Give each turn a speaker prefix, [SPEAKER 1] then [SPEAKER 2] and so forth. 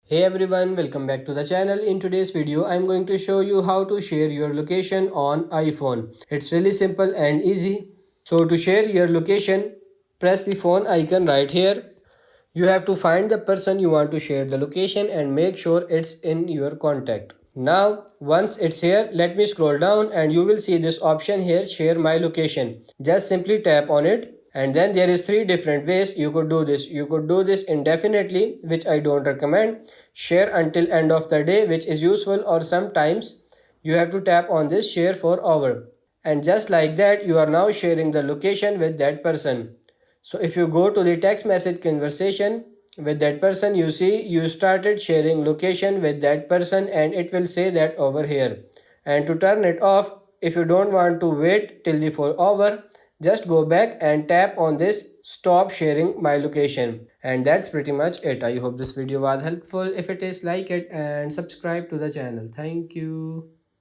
[SPEAKER 1] Hey everyone, welcome back to the channel. In today's video, I'm going to show you how to share your location on iPhone. It's really simple and easy. So to share your location, press the phone icon right here. You have to find the person you want to share the location and make sure it's in your contact. Now, once it's here, let me scroll down and you will see this option here, share my location. Just simply tap on it and then there is three different ways you could do this. You could do this indefinitely, which I don't recommend. Share until end of the day, which is useful, or sometimes you have to tap on this share for hour. And just like that, you are now sharing the location with that person. So if you go to the text message conversation with that person, you see you started sharing location with that person and it will say that over here. And to turn it off, if you don't want to wait till the full hour, just go back and tap on this stop sharing my location. And that's pretty much it. I hope this video was helpful. If it is, like it and subscribe to the channel. Thank you.